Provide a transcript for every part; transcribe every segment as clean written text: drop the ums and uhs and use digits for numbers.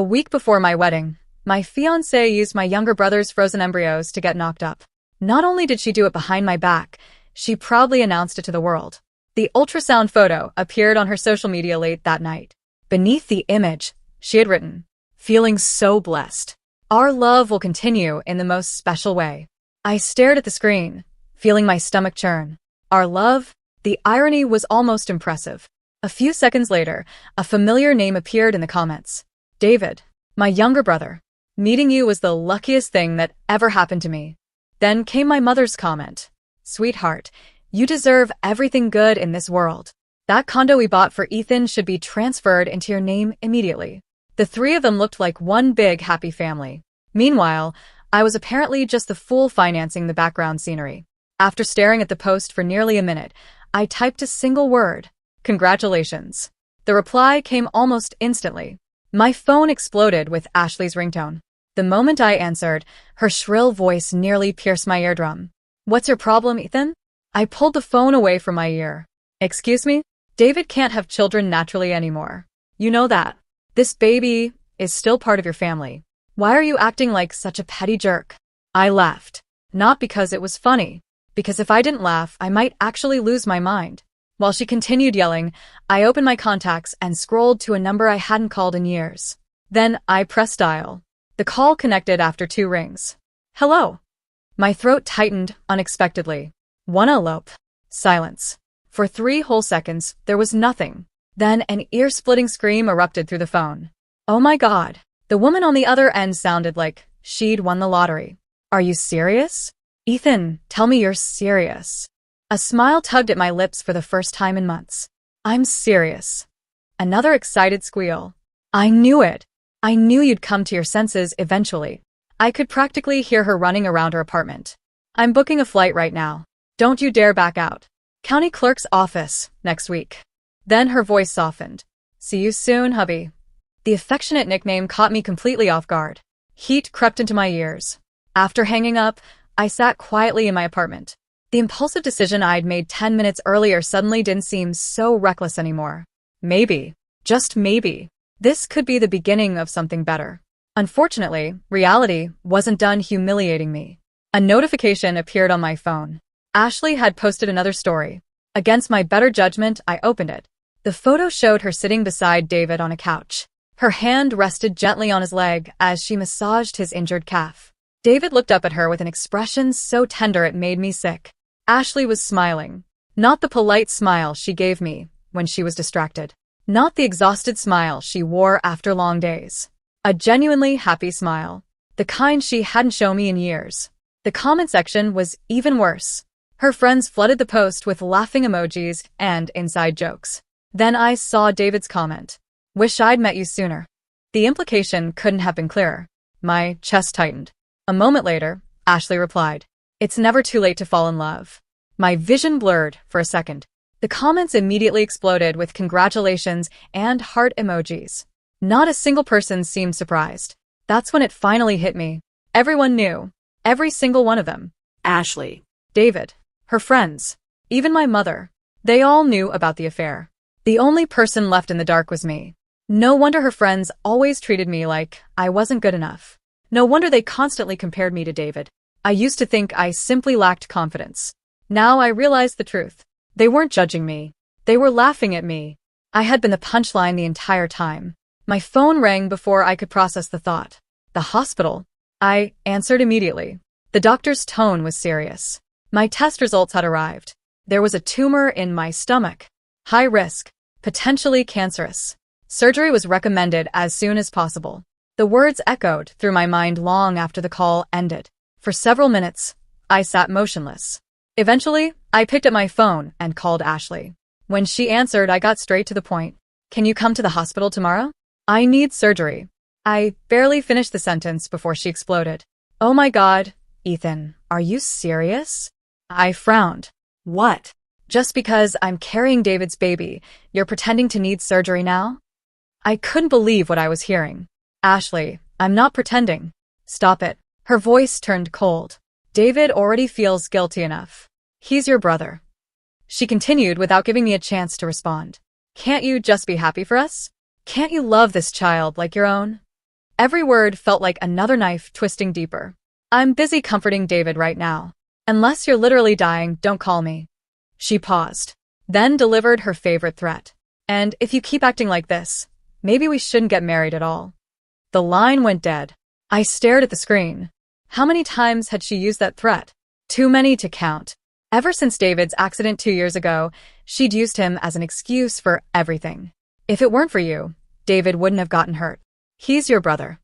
A week before my wedding, my fiancée used my younger brother's frozen embryos to get knocked up. Not only did she do it behind my back, she proudly announced it to the world. The ultrasound photo appeared on her social media late that night. Beneath the image, she had written, "Feeling so blessed. Our love will continue in the most special way." I stared at the screen, feeling my stomach churn. Our love? The irony was almost impressive. A few seconds later, a familiar name appeared in the comments. David, my younger brother. Meeting you was the luckiest thing that ever happened to me. Then came my mother's comment. Sweetheart, you deserve everything good in this world. That condo we bought for Ethan should be transferred into your name immediately. The three of them looked like one big happy family. Meanwhile, I was apparently just the fool financing the background scenery. After staring at the post for nearly a minute, I typed a single word. Congratulations. The reply came almost instantly. My phone exploded with Ashley's ringtone. The moment I answered, her shrill voice nearly pierced my eardrum. What's your problem, Ethan? I pulled the phone away from my ear. Excuse me? David can't have children naturally anymore. You know that. This baby is still part of your family. Why are you acting like such a petty jerk? I laughed. Not because it was funny. Because if I didn't laugh, I might actually lose my mind. While she continued yelling, I opened my contacts and scrolled to a number I hadn't called in years. Then I pressed dial. The call connected after 2 rings. Hello. My throat tightened unexpectedly. One elope. Silence. For 3 whole seconds, there was nothing. Then an ear-splitting scream erupted through the phone. Oh my God. The woman on the other end sounded like she'd won the lottery. Are you serious? Ethan, tell me you're serious. A smile tugged at my lips for the first time in months. I'm serious. Another excited squeal. I knew it. I knew you'd come to your senses eventually. I could practically hear her running around her apartment. I'm booking a flight right now. Don't you dare back out. County clerk's office, next week. Then her voice softened. See you soon, hubby. The affectionate nickname caught me completely off guard. Heat crept into my ears. After hanging up, I sat quietly in my apartment. The impulsive decision I'd made 10 minutes earlier suddenly didn't seem so reckless anymore. Maybe, just maybe, this could be the beginning of something better. Unfortunately, reality wasn't done humiliating me. A notification appeared on my phone. Ashley had posted another story. Against my better judgment, I opened it. The photo showed her sitting beside David on a couch. Her hand rested gently on his leg as she massaged his injured calf. David looked up at her with an expression so tender it made me sick. Ashley was smiling. Not the polite smile she gave me when she was distracted. Not the exhausted smile she wore after long days. A genuinely happy smile. The kind she hadn't shown me in years. The comment section was even worse. Her friends flooded the post with laughing emojis and inside jokes. Then I saw David's comment. Wish I'd met you sooner. The implication couldn't have been clearer. My chest tightened. A moment later, Ashley replied. It's never too late to fall in love. My vision blurred for a second. The comments immediately exploded with congratulations and heart emojis. Not a single person seemed surprised. That's when it finally hit me. Everyone knew. Every single one of them. Ashley. David. Her friends. Even my mother. They all knew about the affair. The only person left in the dark was me. No wonder her friends always treated me like I wasn't good enough. No wonder they constantly compared me to David. I used to think I simply lacked confidence. Now I realized the truth. They weren't judging me. They were laughing at me. I had been the punchline the entire time. My phone rang before I could process the thought. The hospital? I answered immediately. The doctor's tone was serious. My test results had arrived. There was a tumor in my stomach. High risk. Potentially cancerous. Surgery was recommended as soon as possible. The words echoed through my mind long after the call ended. For several minutes, I sat motionless. Eventually, I picked up my phone and called Ashley. When she answered, I got straight to the point. Can you come to the hospital tomorrow? I need surgery. I barely finished the sentence before she exploded. Oh my God, Ethan, are you serious? I frowned. What? Just because I'm carrying David's baby, you're pretending to need surgery now? I couldn't believe what I was hearing. Ashley, I'm not pretending. Stop it. Her voice turned cold. David already feels guilty enough. He's your brother. She continued without giving me a chance to respond. Can't you just be happy for us? Can't you love this child like your own? Every word felt like another knife twisting deeper. I'm busy comforting David right now. Unless you're literally dying, don't call me. She paused, then delivered her favorite threat. And if you keep acting like this, maybe we shouldn't get married at all. The line went dead. I stared at the screen. How many times had she used that threat? Too many to count. Ever since David's accident 2 years ago, she'd used him as an excuse for everything. If it weren't for you, David wouldn't have gotten hurt. He's your brother.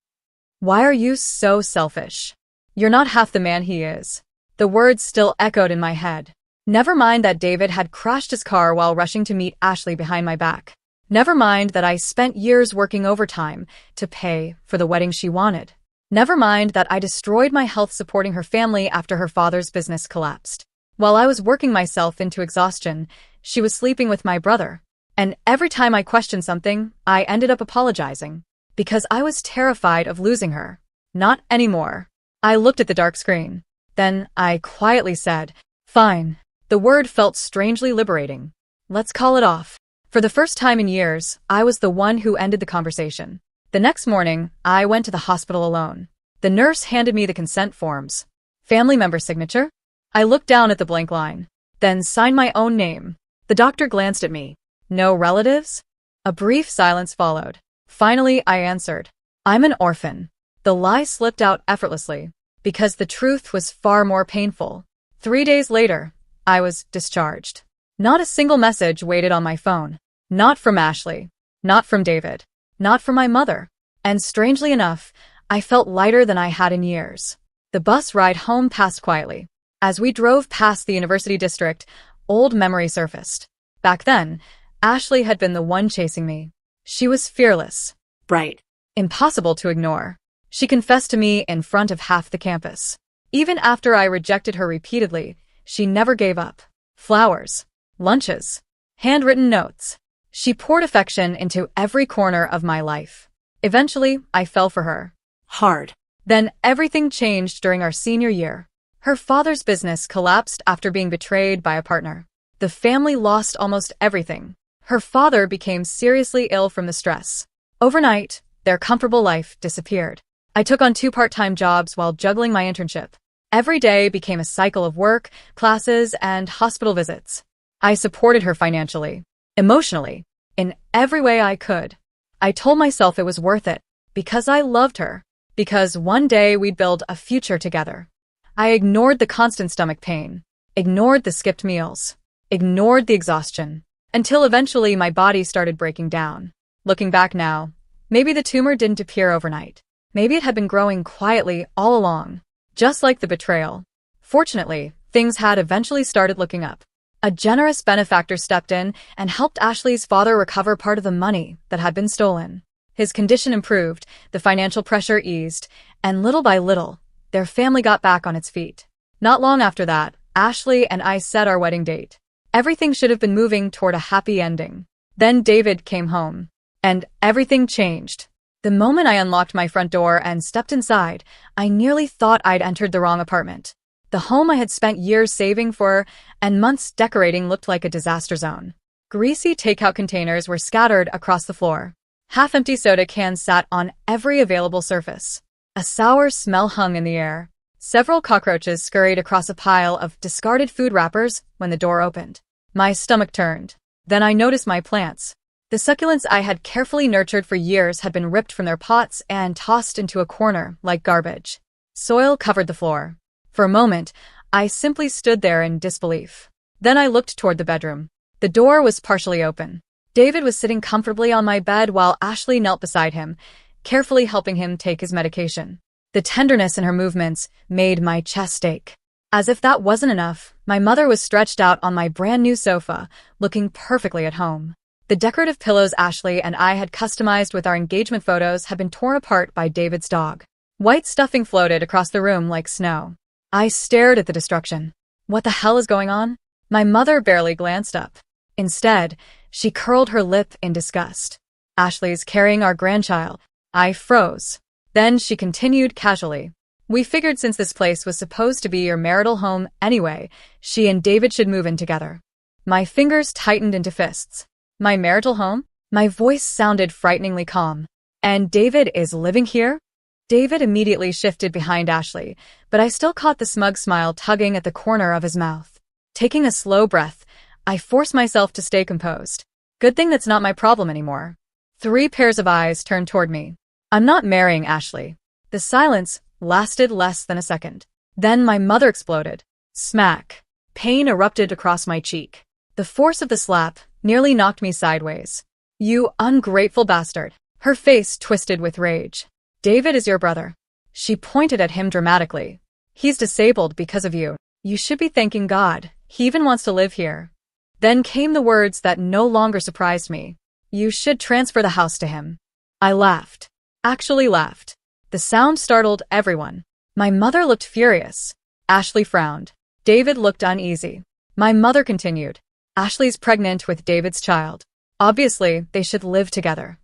Why are you so selfish? You're not half the man he is. The words still echoed in my head. Never mind that David had crashed his car while rushing to meet Ashley behind my back. Never mind that I spent years working overtime to pay for the wedding she wanted. Never mind that I destroyed my health supporting her family after her father's business collapsed. While I was working myself into exhaustion, she was sleeping with my brother. And every time I questioned something, I ended up apologizing. Because I was terrified of losing her. Not anymore. I looked at the dark screen. Then I quietly said, "Fine." The word felt strangely liberating. Let's call it off. For the first time in years, I was the one who ended the conversation. The next morning, I went to the hospital alone. The nurse handed me the consent forms. Family member signature? I looked down at the blank line, then signed my own name. The doctor glanced at me. No relatives? A brief silence followed. Finally, I answered, "I'm an orphan." The lie slipped out effortlessly, because the truth was far more painful. 3 days later, I was discharged. Not a single message waited on my phone. Not from Ashley. Not from David. Not from my mother. And strangely enough, I felt lighter than I had in years. The bus ride home passed quietly. As we drove past the university district, old memory surfaced. Back then, Ashley had been the one chasing me. She was fearless, bright, impossible to ignore. She confessed to me in front of half the campus. Even after I rejected her repeatedly, she never gave up. Flowers, lunches, handwritten notes. She poured affection into every corner of my life. Eventually, I fell for her. Hard. Then everything changed during our senior year. Her father's business collapsed after being betrayed by a partner. The family lost almost everything. Her father became seriously ill from the stress. Overnight, their comfortable life disappeared. I took on 2 part-time jobs while juggling my internship. Every day became a cycle of work, classes, and hospital visits. I supported her financially, emotionally, in every way I could. I told myself it was worth it, because I loved her, because one day we'd build a future together. I ignored the constant stomach pain, ignored the skipped meals, ignored the exhaustion, until eventually my body started breaking down. Looking back now, maybe the tumor didn't appear overnight. Maybe it had been growing quietly all along, just like the betrayal. Fortunately, things had eventually started looking up. A generous benefactor stepped in and helped Ashley's father recover part of the money that had been stolen. His condition improved, the financial pressure eased, and little by little, their family got back on its feet. Not long after that, Ashley and I set our wedding date. Everything should have been moving toward a happy ending. Then David came home, and everything changed. The moment I unlocked my front door and stepped inside, I nearly thought I'd entered the wrong apartment. The home I had spent years saving for and months decorating looked like a disaster zone. Greasy takeout containers were scattered across the floor. Half-empty soda cans sat on every available surface. A sour smell hung in the air. Several cockroaches scurried across a pile of discarded food wrappers when the door opened. My stomach turned. Then I noticed my plants. The succulents I had carefully nurtured for years had been ripped from their pots and tossed into a corner like garbage. Soil covered the floor. For a moment, I simply stood there in disbelief. Then I looked toward the bedroom. The door was partially open. David was sitting comfortably on my bed while Ashley knelt beside him, carefully helping him take his medication. The tenderness in her movements made my chest ache. As if that wasn't enough, my mother was stretched out on my brand new sofa, looking perfectly at home. The decorative pillows Ashley and I had customized with our engagement photos had been torn apart by David's dog. White stuffing floated across the room like snow. I stared at the destruction. What the hell is going on? My mother barely glanced up. Instead, she curled her lip in disgust. Ashley's carrying our grandchild. I froze. Then she continued casually. We figured since this place was supposed to be your marital home anyway, she and David should move in together. My fingers tightened into fists. My marital home? My voice sounded frighteningly calm. And David is living here? David immediately shifted behind Ashley, but I still caught the smug smile tugging at the corner of his mouth. Taking a slow breath, I forced myself to stay composed. Good thing that's not my problem anymore. 3 pairs of eyes turned toward me. I'm not marrying Ashley. The silence lasted less than a second. Then my mother exploded. Smack. Pain erupted across my cheek. The force of the slap nearly knocked me sideways. You ungrateful bastard. Her face twisted with rage. David is your brother. She pointed at him dramatically. He's disabled because of you. You should be thanking God. He even wants to live here. Then came the words that no longer surprised me. You should transfer the house to him. I laughed. Actually laughed. The sound startled everyone. My mother looked furious. Ashley frowned. David looked uneasy. My mother continued. Ashley's pregnant with David's child. Obviously, they should live together.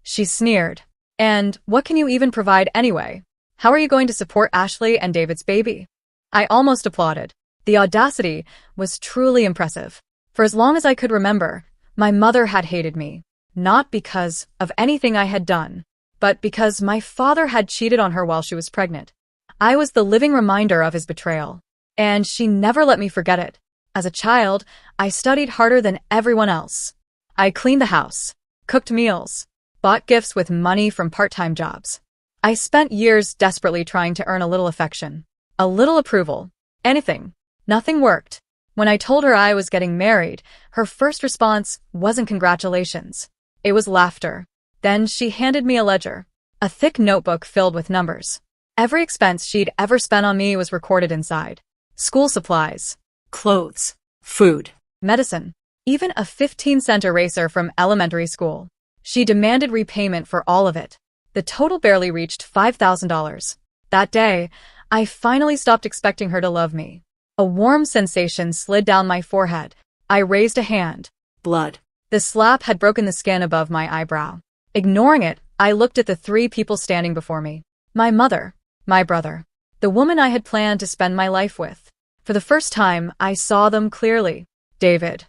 She sneered. And what can you even provide anyway? How are you going to support Ashley and David's baby? I almost applauded. The audacity was truly impressive. For as long as I could remember, my mother had hated me. Not because of anything I had done, but because my father had cheated on her while she was pregnant. I was the living reminder of his betrayal, and she never let me forget it. As a child, I studied harder than everyone else. I cleaned the house, cooked meals, bought gifts with money from part-time jobs. I spent years desperately trying to earn a little affection, a little approval, anything. Nothing worked. When I told her I was getting married, her first response wasn't congratulations. It was laughter. Then she handed me a ledger, a thick notebook filled with numbers. Every expense she'd ever spent on me was recorded inside. School supplies, clothes, food, medicine, even a 15-cent eraser from elementary school. She demanded repayment for all of it. The total barely reached $5,000. That day, I finally stopped expecting her to love me. A warm sensation slid down my forehead. I raised a hand. Blood. The slap had broken the skin above my eyebrow. Ignoring it, I looked at the 3 people standing before me. My mother, my brother, the woman I had planned to spend my life with. For the first time, I saw them clearly. David.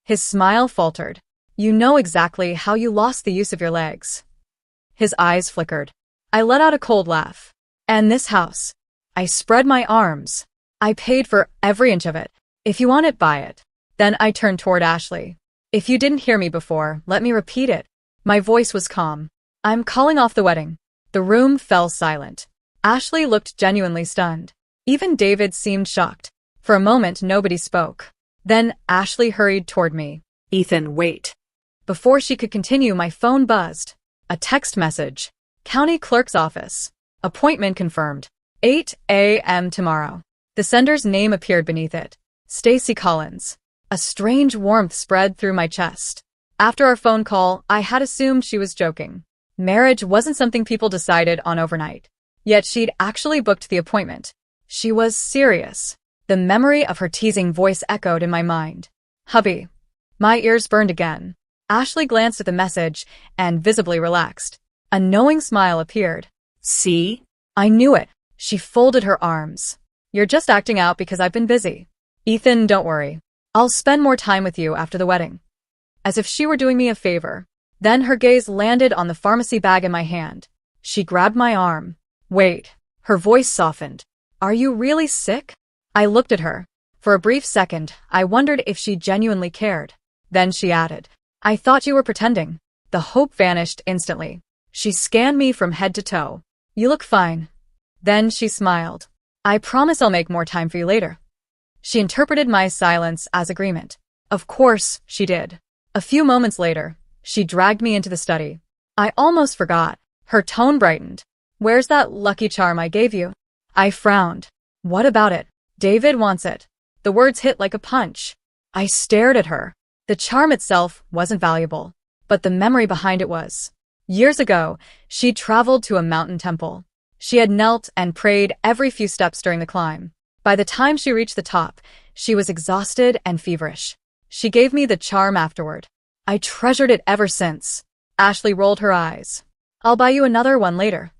His smile faltered. You know exactly how you lost the use of your legs. His eyes flickered. I let out a cold laugh. And this house. I spread my arms. I paid for every inch of it. If you want it, buy it. Then I turned toward Ashley. If you didn't hear me before, let me repeat it. My voice was calm. I'm calling off the wedding. The room fell silent. Ashley looked genuinely stunned. Even David seemed shocked. For a moment, nobody spoke. Then Ashley hurried toward me. Ethan, wait. Before she could continue, my phone buzzed. A text message. County Clerk's Office. Appointment confirmed. 8 a.m. tomorrow. The sender's name appeared beneath it. Stacy Collins. A strange warmth spread through my chest. After our phone call, I had assumed she was joking. Marriage wasn't something people decided on overnight. Yet she'd actually booked the appointment. She was serious. The memory of her teasing voice echoed in my mind. Hubby. My ears burned again. Ashley glanced at the message and visibly relaxed. A knowing smile appeared. See? I knew it. She folded her arms. You're just acting out because I've been busy. Ethan, don't worry. I'll spend more time with you after the wedding. As if she were doing me a favor. Then her gaze landed on the pharmacy bag in my hand. She grabbed my arm. Wait. Her voice softened. Are you really sick? I looked at her. For a brief second, I wondered if she genuinely cared. Then she added. I thought you were pretending. The hope vanished instantly. She scanned me from head to toe. You look fine. Then she smiled. I promise I'll make more time for you later. She interpreted my silence as agreement. Of course, she did. A few moments later, she dragged me into the study. I almost forgot. Her tone brightened. Where's that lucky charm I gave you? I frowned. What about it? David wants it. The words hit like a punch. I stared at her. The charm itself wasn't valuable, but the memory behind it was. Years ago, she'd traveled to a mountain temple. She had knelt and prayed every few steps during the climb. By the time she reached the top, she was exhausted and feverish. She gave me the charm afterward. I treasured it ever since. Ashley rolled her eyes. I'll buy you another one later.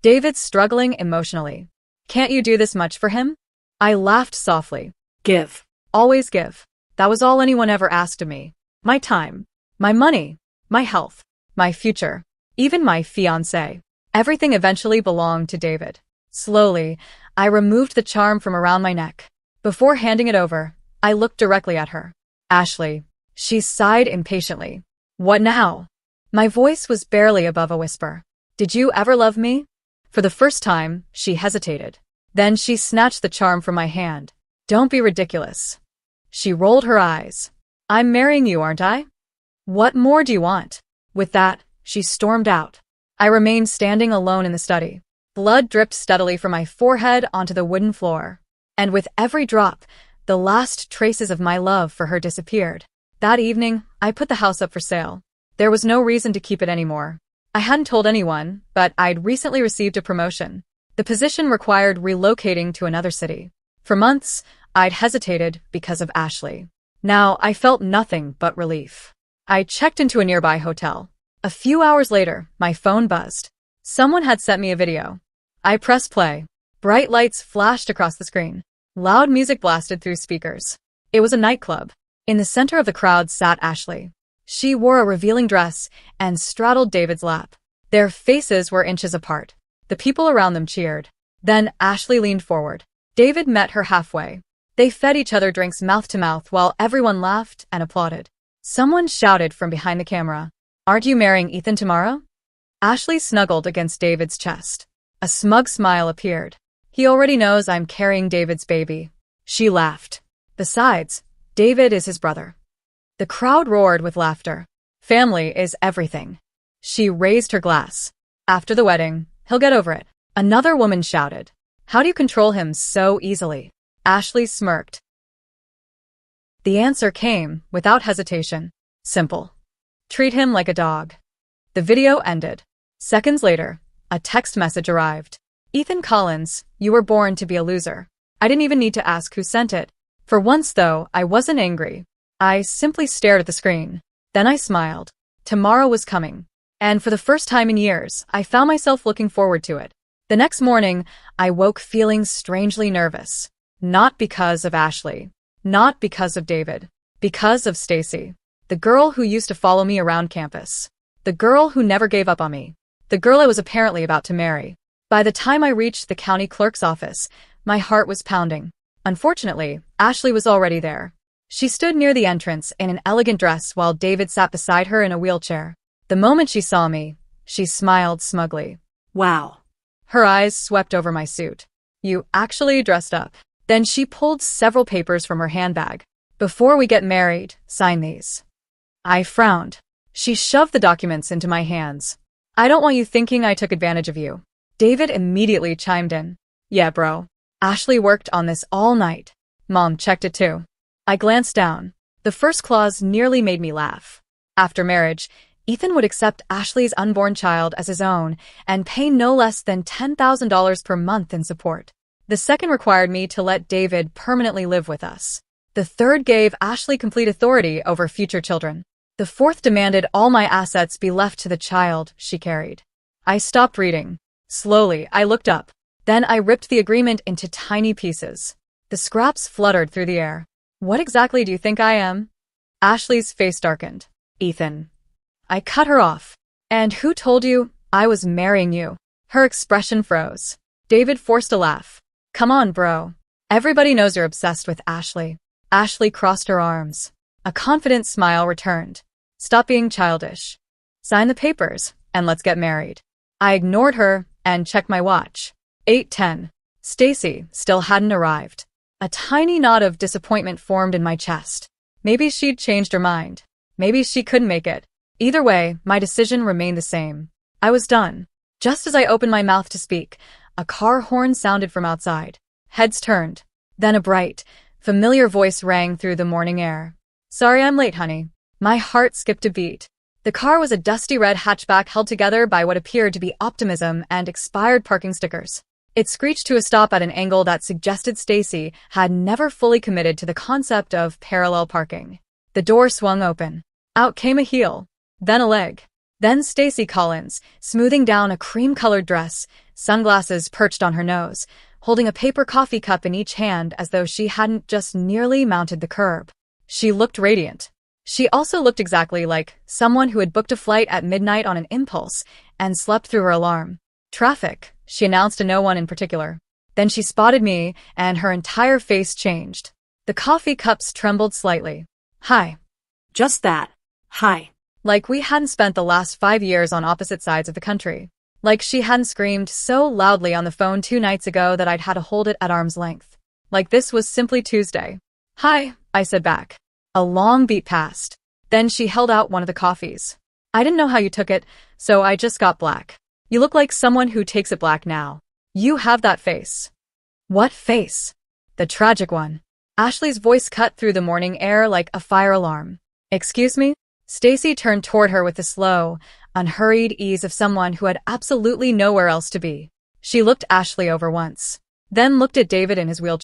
David's struggling emotionally. Can't you do this much for him? I laughed softly. Give. Always give. That was all anyone ever asked of me. My time. My money. My health. My future. Even my fiancé. Everything eventually belonged to David. Slowly, I removed the charm from around my neck. Before handing it over, I looked directly at her. Ashley. She sighed impatiently. What now? My voice was barely above a whisper. Did you ever love me? For the first time, she hesitated. Then she snatched the charm from my hand. Don't be ridiculous. She rolled her eyes. I'm marrying you, aren't I? What more do you want? With that, she stormed out. I remained standing alone in the study. Blood dripped steadily from my forehead onto the wooden floor. And with every drop, the last traces of my love for her disappeared. That evening, I put the house up for sale. There was no reason to keep it anymore. I hadn't told anyone, but I'd recently received a promotion. The position required relocating to another city. For months, I'd hesitated because of Ashley. Now, I felt nothing but relief. I checked into a nearby hotel. A few hours later, my phone buzzed. Someone had sent me a video. I pressed play. Bright lights flashed across the screen. Loud music blasted through speakers. It was a nightclub. In the center of the crowd sat Ashley. She wore a revealing dress and straddled David's lap. Their faces were inches apart. The people around them cheered. Then Ashley leaned forward. David met her halfway. They fed each other drinks mouth to mouth while everyone laughed and applauded. Someone shouted from behind the camera, "Aren't you marrying Ethan tomorrow?" Ashley snuggled against David's chest. A smug smile appeared. He already knows I'm carrying David's baby. She laughed. Besides, David is his brother. The crowd roared with laughter. Family is everything. She raised her glass. After the wedding, he'll get over it. Another woman shouted. How do you control him so easily? Ashley smirked. The answer came, without hesitation. Simple. Treat him like a dog. The video ended. Seconds later, a text message arrived. Ethan Collins, you were born to be a loser. I didn't even need to ask who sent it. For once, though, I wasn't angry. I simply stared at the screen. Then I smiled. Tomorrow was coming. And for the first time in years, I found myself looking forward to it. The next morning, I woke feeling strangely nervous. Not because of Ashley. Not because of David. Because of Stacy. The girl who used to follow me around campus. The girl who never gave up on me. The girl I was apparently about to marry. By the time I reached the county clerk's office, my heart was pounding. Unfortunately, Ashley was already there. She stood near the entrance in an elegant dress while David sat beside her in a wheelchair. The moment she saw me, she smiled smugly. Wow. Her eyes swept over my suit. You actually dressed up. Then she pulled several papers from her handbag. Before we get married, sign these. I frowned. She shoved the documents into my hands. I don't want you thinking I took advantage of you. David immediately chimed in. Yeah, bro. Ashley worked on this all night. Mom checked it too. I glanced down. The first clause nearly made me laugh. After marriage, Ethan would accept Ashley's unborn child as his own and pay no less than $10,000 per month in support. The second required me to let David permanently live with us. The third gave Ashley complete authority over future children. The fourth demanded all my assets be left to the child she carried. I stopped reading. Slowly, I looked up. Then I ripped the agreement into tiny pieces. The scraps fluttered through the air. What exactly do you think I am? Ashley's face darkened. Ethan. I cut her off. And who told you I was marrying you? Her expression froze. David forced a laugh. Come on, bro. Everybody knows you're obsessed with Ashley. Ashley crossed her arms. A confident smile returned. Stop being childish. Sign the papers, and let's get married. I ignored her and checked my watch. 8:10. Stacy still hadn't arrived. A tiny knot of disappointment formed in my chest. Maybe she'd changed her mind. Maybe she couldn't make it. Either way, my decision remained the same. I was done. Just as I opened my mouth to speak, a car horn sounded from outside. Heads turned. Then a bright, familiar voice rang through the morning air. Sorry I'm late, honey. My heart skipped a beat. The car was a dusty red hatchback held together by what appeared to be optimism and expired parking stickers. It screeched to a stop at an angle that suggested Stacy had never fully committed to the concept of parallel parking. The door swung open. Out came a heel. Then a leg. Then Stacy Collins, smoothing down a cream-colored dress, sunglasses perched on her nose, holding a paper coffee cup in each hand as though she hadn't just nearly mounted the curb. She looked radiant. She also looked exactly like someone who had booked a flight at midnight on an impulse and slept through her alarm. Traffic, she announced to no one in particular. Then she spotted me, and her entire face changed. The coffee cups trembled slightly. Hi. Just that. Hi. Like we hadn't spent the last 5 years on opposite sides of the country. Like she hadn't screamed so loudly on the phone 2 nights ago that I'd had to hold it at arm's length. Like this was simply Tuesday. Hi, I said back. A long beat passed. Then she held out one of the coffees. I didn't know how you took it, so I just got black. You look like someone who takes it black now. You have that face. What face? The tragic one. Ashley's voice cut through the morning air like a fire alarm. Excuse me? Stacy turned toward her with the slow, unhurried ease of someone who had absolutely nowhere else to be. She looked Ashley over once, then looked at David in his wheelchair.